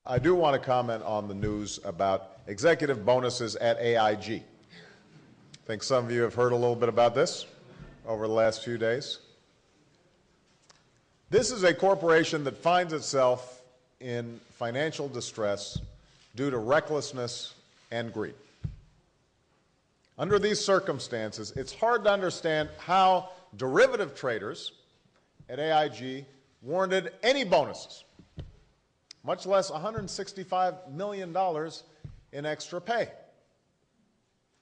I do want to comment on the news about executive bonuses at AIG. I think some of you have heard a little bit about this over the last few days. This is a corporation that finds itself in financial distress due to recklessness and greed. Under these circumstances, it's hard to understand how derivative traders at AIG warranted any bonuses, much less $165 million in extra pay.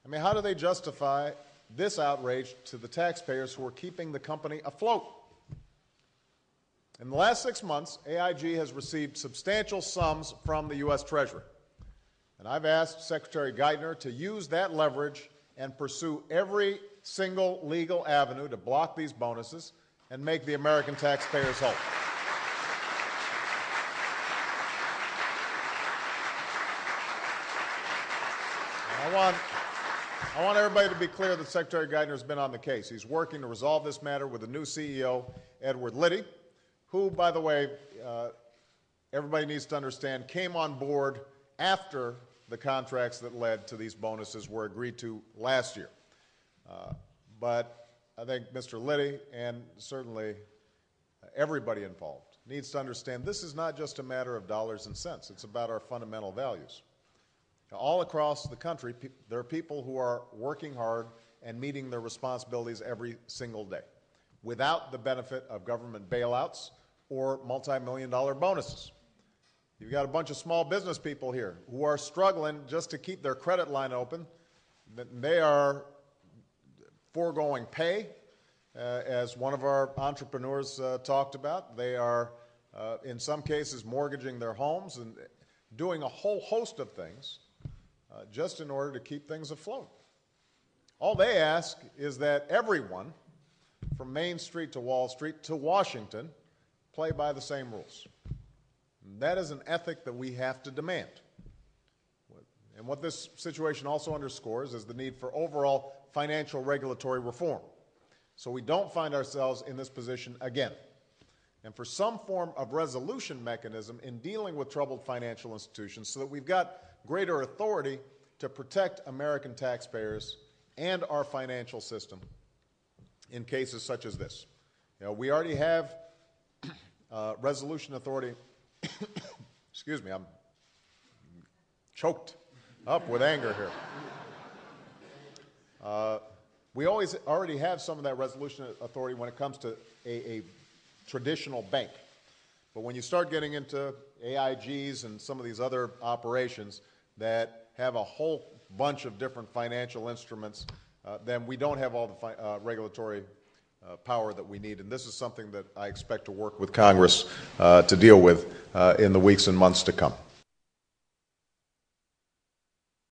I mean, how do they justify this outrage to the taxpayers who are keeping the company afloat? In the last 6 months, AIG has received substantial sums from the U.S. Treasury. And I've asked Secretary Geithner to use that leverage and pursue every single legal avenue to block these bonuses and make the American taxpayers whole. I want everybody to be clear that Secretary Geithner has been on the case. He's working to resolve this matter with the new CEO, Edward Liddy, who, by the way, everybody needs to understand, came on board after the contracts that led to these bonuses were agreed to last year. But I think Mr. Liddy and certainly everybody involved needs to understand this is not just a matter of dollars and cents. It's about our fundamental values. All across the country, there are people who are working hard and meeting their responsibilities every single day without the benefit of government bailouts or multi-million-dollar bonuses. You've got a bunch of small business people here who are struggling just to keep their credit line open. They are foregoing pay, as one of our entrepreneurs talked about. They are, in some cases, mortgaging their homes and doing a whole host of things just in order to keep things afloat. All they ask is that everyone, from Main Street to Wall Street to Washington, play by the same rules. That is an ethic that we have to demand. And what this situation also underscores is the need for overall financial regulatory reform, so we don't find ourselves in this position again, and for some form of resolution mechanism in dealing with troubled financial institutions so that we've got greater authority to protect American taxpayers and our financial system in cases such as this. You know, we already have resolution authority. Excuse me, I'm choked up with anger here. We already have some of that resolution authority when it comes to a traditional bank. But when you start getting into AIGs and some of these other operations that have a whole bunch of different financial instruments, then we don't have all the regulatory power that we need. And this is something that I expect to work with Congress to deal with in the weeks and months to come.